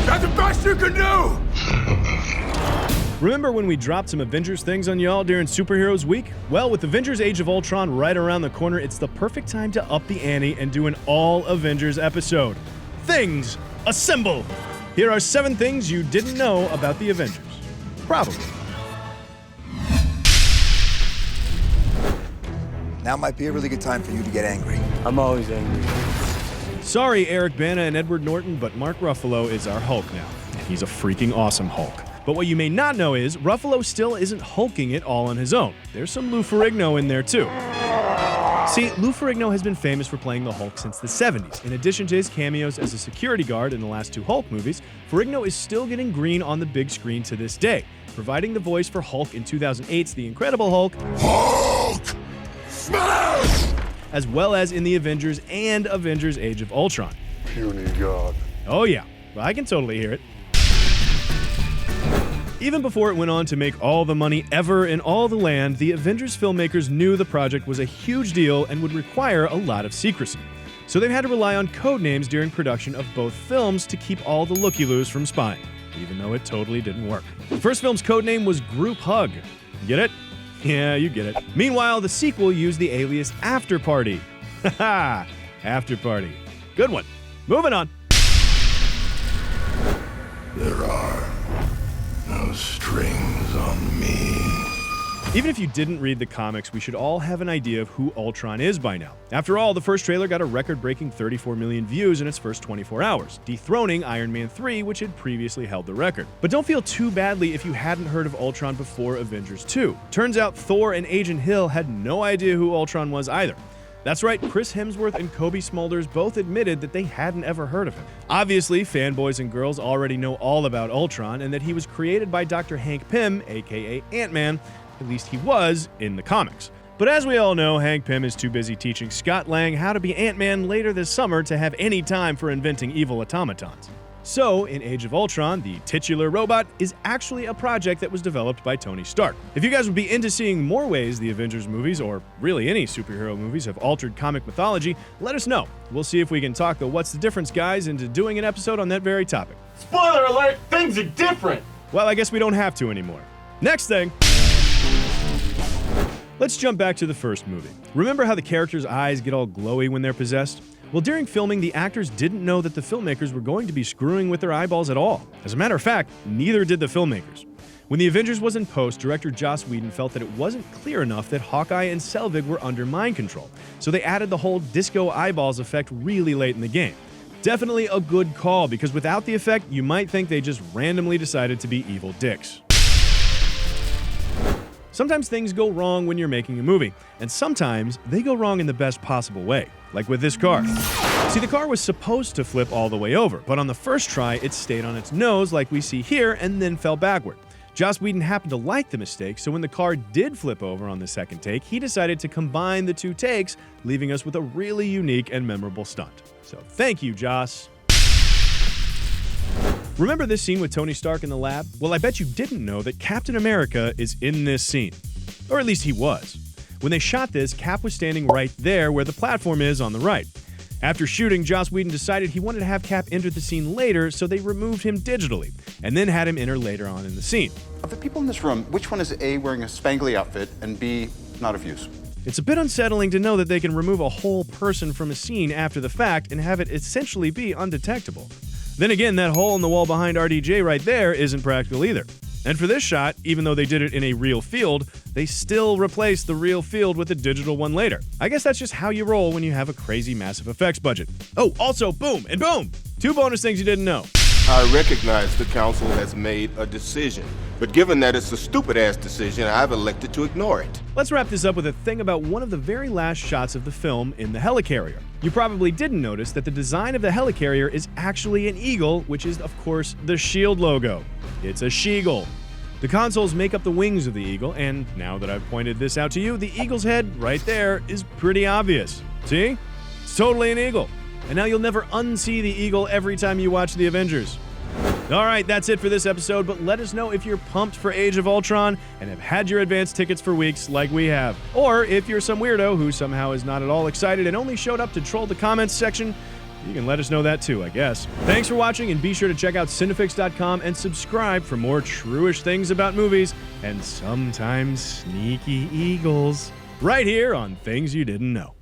That's the best you can do! Remember when we dropped some Avengers things on y'all during Superheroes Week? Well, with Avengers Age of Ultron right around the corner, it's the perfect time to up the ante and do an all-Avengers episode. Things assemble! Here are 7 things you didn't know about the Avengers. Probably. Now might be a really good time for you to get angry. I'm always angry. Sorry, Eric Bana and Edward Norton, but Mark Ruffalo is our Hulk now. And he's a freaking awesome Hulk. But what you may not know is, Ruffalo still isn't hulking it all on his own. There's some Lou Ferrigno in there too. See, Lou Ferrigno has been famous for playing the Hulk since the 70s. In addition to his cameos as a security guard in the last 2 Hulk movies, Ferrigno is still getting green on the big screen to this day, providing the voice for Hulk in 2008's The Incredible Hulk, Hulk! Smash! as well as in the Avengers and Avengers Age of Ultron. Puny God. Oh yeah, well, I can totally hear it. Even before it went on to make all the money ever in all the land, the Avengers filmmakers knew the project was a huge deal and would require a lot of secrecy. So they've had to rely on codenames during production of both films to keep all the looky-loos from spying, even though it totally didn't work. The first film's codename was Group Hug. Get it? Yeah, you get it. Meanwhile, the sequel used the alias After Party. Haha, After Party. Good one. Moving on. There are no strings on me. Even if you didn't read the comics, we should all have an idea of who Ultron is by now. After all, the first trailer got a record-breaking 34 million views in its first 24 hours, dethroning Iron Man 3, which had previously held the record. But don't feel too badly if you hadn't heard of Ultron before Avengers 2. Turns out Thor and Agent Hill had no idea who Ultron was either. That's right, Chris Hemsworth and Kobe Smulders both admitted that they hadn't ever heard of him. Obviously, fanboys and girls already know all about Ultron and that he was created by Dr. Hank Pym, aka Ant-Man. At least he was in the comics. But as we all know, Hank Pym is too busy teaching Scott Lang how to be Ant-Man later this summer to have any time for inventing evil automatons. So, in Age of Ultron, the titular robot is actually a project that was developed by Tony Stark. If you guys would be into seeing more ways the Avengers movies, or really any superhero movies, have altered comic mythology, let us know. We'll see if we can talk the What's the Difference guys into doing an episode on that very topic. Spoiler alert, things are different! Well, I guess we don't have to anymore. Next thing. Let's jump back to the first movie. Remember how the characters' eyes get all glowy when they're possessed? Well, during filming, the actors didn't know that the filmmakers were going to be screwing with their eyeballs at all. As a matter of fact, neither did the filmmakers. When The Avengers was in post, director Joss Whedon felt that it wasn't clear enough that Hawkeye and Selvig were under mind control, so they added the whole disco eyeballs effect really late in the game. Definitely a good call, because without the effect, you might think they just randomly decided to be evil dicks. Sometimes things go wrong when you're making a movie, and sometimes they go wrong in the best possible way, like with this car. See, the car was supposed to flip all the way over, but on the first try, it stayed on its nose like we see here and then fell backward. Joss Whedon happened to like the mistake, so when the car did flip over on the second take, he decided to combine the 2 takes, leaving us with a really unique and memorable stunt. So thank you, Joss. Remember this scene with Tony Stark in the lab? Well, I bet you didn't know that Captain America is in this scene. Or at least he was. When they shot this, Cap was standing right there where the platform is on the right. After shooting, Joss Whedon decided he wanted to have Cap enter the scene later, so they removed him digitally, and then had him enter later on in the scene. Of the people in this room, which one is A, wearing a spangly outfit, and B, not of use? It's a bit unsettling to know that they can remove a whole person from a scene after the fact and have it essentially be undetectable. Then again, that hole in the wall behind RDJ right there isn't practical either. And for this shot, even though they did it in a real field, they still replaced the real field with a digital one later. I guess that's just how you roll when you have a crazy massive effects budget. Oh, also, boom and boom! 2 bonus things you didn't know. I recognize the council has made a decision, but given that it's a stupid-ass decision, I've elected to ignore it. Let's wrap this up with a thing about one of the very last shots of the film in the helicarrier. You probably didn't notice that the design of the helicarrier is actually an eagle, which is, of course, the SHIELD logo. It's a she-eagle. The consoles make up the wings of the eagle, and now that I've pointed this out to you, the eagle's head right there is pretty obvious. See? It's totally an eagle. And now you'll never unsee the eagle every time you watch The Avengers. Alright, that's it for this episode, but let us know if you're pumped for Age of Ultron and have had your advance tickets for weeks like we have. Or if you're some weirdo who somehow is not at all excited and only showed up to troll the comments section, You can let us know that too, I guess. Thanks for watching, and be sure to check out Cinefix.com and subscribe for more true-ish things about movies and sometimes sneaky eagles right here on Things You Didn't Know.